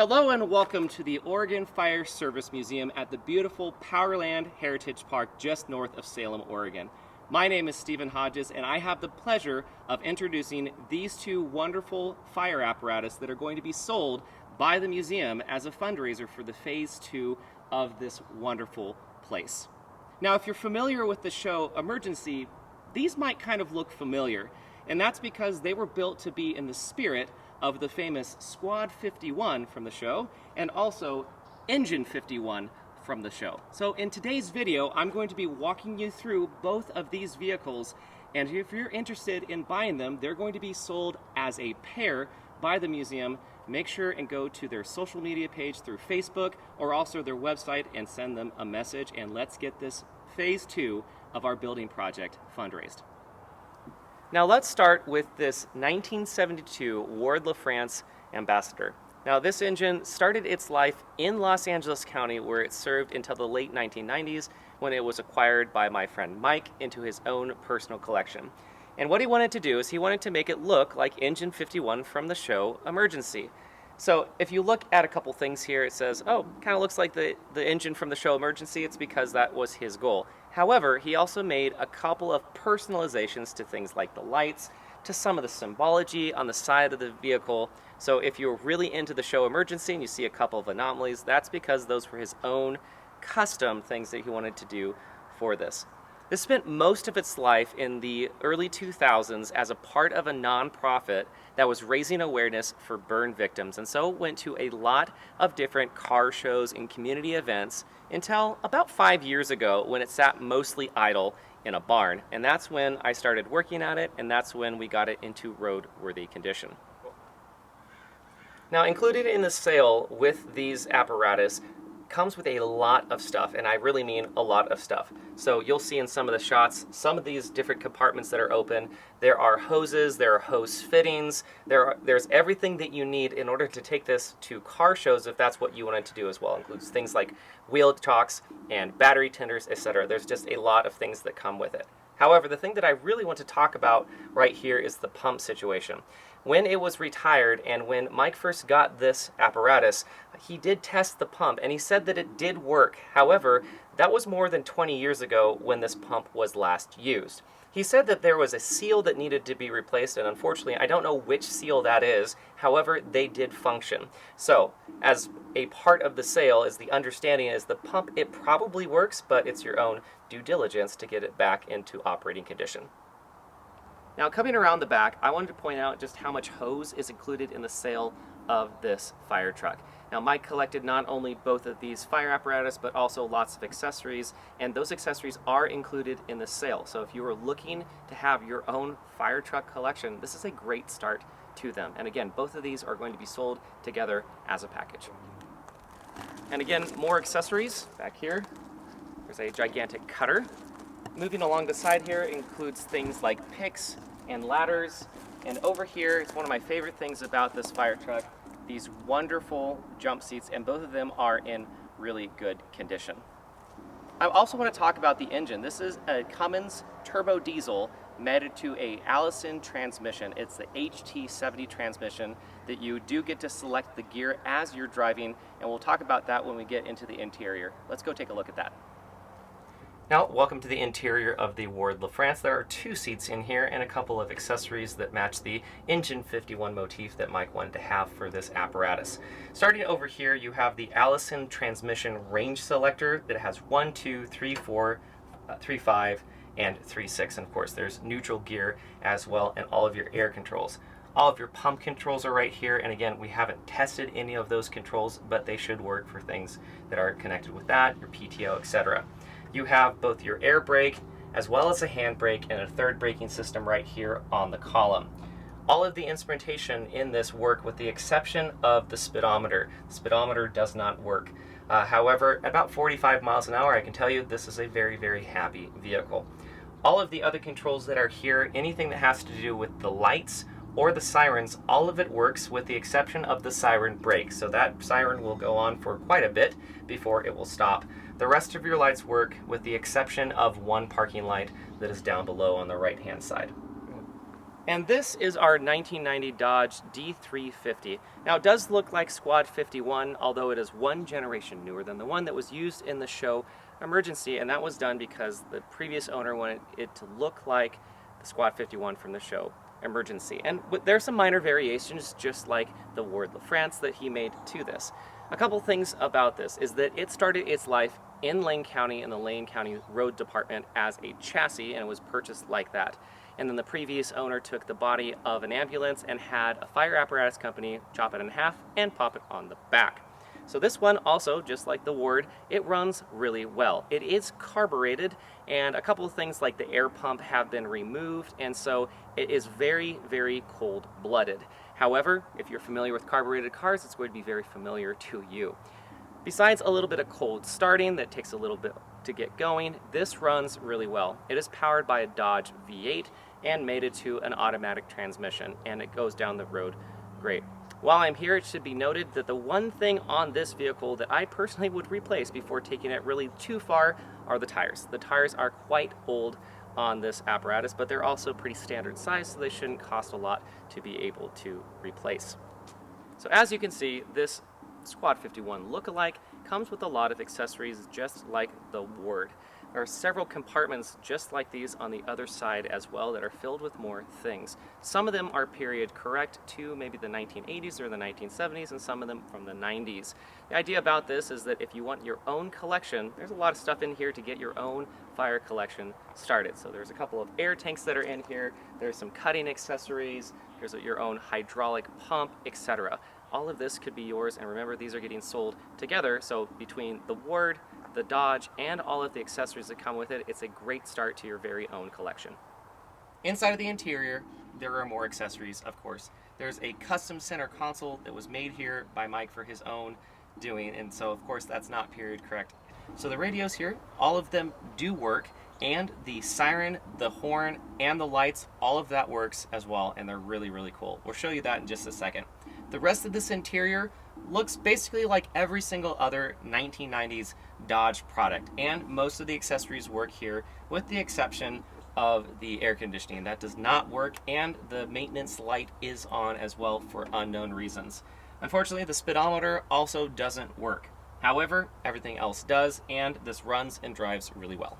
Hello and welcome to the Oregon Fire Service Museum at the beautiful Powerland Heritage Park just north of Salem, Oregon. My name is Stephen Hodges and I have the pleasure of introducing these two wonderful fire apparatus that are going to be sold by the museum as a fundraiser for the Phase 2 of this wonderful place. Now, if you're familiar with the show Emergency, these might kind of look familiar, and that's because they were built to be in the spirit of the famous Squad 51 from the show, and also Engine 51 from the show. So in today's video, I'm going to be walking you through both of these vehicles, and if you're interested in buying them, they're going to be sold as a pair by the museum. Make sure and go to their social media page through Facebook or also their website and send them a message, and let's get this Phase 2 of our building project fundraised. Now let's start with this 1972 Ward LaFrance Ambassador. Now this engine started its life in Los Angeles County, where it served until the late 1990s when it was acquired by my friend Mike into his own personal collection. And what he wanted to do is he wanted to make it look like Engine 51 from the show Emergency. So if you look at a couple things here, it says, oh, kind of looks like the engine from the show Emergency. It's because that was his goal. However, he also made a couple of personalizations to things like the lights, to some of the symbology on the side of the vehicle. So if you're really into the show Emergency and you see a couple of anomalies, that's because those were his own custom things that he wanted to do for this. This spent most of its life in the early 2000s as a part of a nonprofit that was raising awareness for burn victims, and so went to a lot of different car shows and community events until about 5 years ago when it sat mostly idle in a barn. And that's when I started working at it, and that's when we got it into roadworthy condition. Now, included in the sale with these apparatus comes with a lot of stuff, and I really mean a lot of stuff. So you'll see in some of the shots, some of these different compartments that are open. There are hoses, there are hose fittings, there's everything that you need in order to take this to car shows if that's what you wanted to do as well. It includes things like wheel chocks and battery tenders, etc. There's just a lot of things that come with it. However, the thing that I really want to talk about right here is the pump situation. When it was retired and when Mike first got this apparatus, he did test the pump and he said that it did work. However, that was more than 20 years ago when this pump was last used. He said that there was a seal that needed to be replaced, and unfortunately I don't know which seal that is. However, they did function. So as a part of the sale is the understanding is the pump, it probably works, but it's your own due diligence to get it back into operating condition. Now, coming around the back, I wanted to point out just how much hose is included in the sale of this fire truck. Now, Mike collected not only both of these fire apparatus, but also lots of accessories, and those accessories are included in the sale. So if you are looking to have your own fire truck collection, this is a great start to them. And again, both of these are going to be sold together as a package. And again, more accessories back here. There's a gigantic cutter. Moving along the side here includes things like picks and ladders. And over here, it's one of my favorite things about this fire truck, these wonderful jump seats, and both of them are in really good condition. I also want to talk about the engine. This is a Cummins turbo diesel mated to a Allison transmission. It's the HT70 transmission that you do get to select the gear as you're driving, and we'll talk about that when we get into the interior. Let's go take a look at that. Now, welcome to the interior of the Ward LaFrance. There are 2 seats in here and a couple of accessories that match the Engine 51 motif that Mike wanted to have for this apparatus. Starting over here, you have the Allison transmission range selector that has 1, 2, 3, 4, 3, 5, and 3, 6. And of course, there's neutral gear as well, and all of your air controls. All of your pump controls are right here, and again, we haven't tested any of those controls, but they should work for things that are connected with that, your PTO, etc. You have both your air brake as well as a hand brake and a third braking system right here on the column. All of the instrumentation in this work with the exception of the speedometer. The speedometer does not work. However, at about 45 miles an hour, I can tell you this is a very, very happy vehicle. All of the other controls that are here, anything that has to do with the lights or the sirens, all of it works with the exception of the siren brake. So that siren will go on for quite a bit before it will stop. The rest of your lights work with the exception of one parking light that is down below on the right hand side. And this is our 1990 Dodge D350. Now it does look like Squad 51, although it is one generation newer than the one that was used in the show Emergency, and that was done because the previous owner wanted it to look like the Squad 51 from the show Emergency. And there's some minor variations, just like the Ward LaFrance that he made to this. A couple things about this is that it started its life in Lane County in the Lane County Road Department as a chassis, and it was purchased like that. And then the previous owner took the body of an ambulance and had a fire apparatus company chop it in half and pop it on the back. So this one also, just like the Ward, it runs really well. It is carbureted, and a couple of things like the air pump have been removed, and so it is very, very cold-blooded. However, if you're familiar with carbureted cars, it's going to be very familiar to you. Besides a little bit of cold starting that takes a little bit to get going, this runs really well. It is powered by a Dodge V8 and mated to an automatic transmission, and it goes down the road great. While I'm here, it should be noted that the one thing on this vehicle that I personally would replace before taking it really too far are the tires. The tires are quite old on this apparatus, but they're also pretty standard size, so they shouldn't cost a lot to be able to replace. So as you can see, this Squad 51 look-alike comes with a lot of accessories just like the Ward. There are several compartments just like these on the other side as well that are filled with more things. Some of them are period correct to maybe the 1980s or the 1970s, and some of them from the 90s. The idea about this is that if you want your own collection, there's a lot of stuff in here to get your own fire collection started. So there's a couple of air tanks that are in here, there's some cutting accessories, there's your own hydraulic pump, etc. All of this could be yours, and remember, these are getting sold together, so between the Ward, the Dodge, and all of the accessories that come with it, it's a great start to your very own collection. Inside of the interior, there are more accessories, of course. There's a custom center console that was made here by Mike for his own doing, and so of course that's not period correct. So the radios here, all of them do work, and the siren, the horn, and the lights, all of that works as well, and they're really, really cool. We'll show you that in just a second. The rest of this interior looks basically like every single other 1990s Dodge product, and most of the accessories work here with the exception of the air conditioning. That does not work, and the maintenance light is on as well for unknown reasons. Unfortunately, the speedometer also doesn't work. However, everything else does, and this runs and drives really well.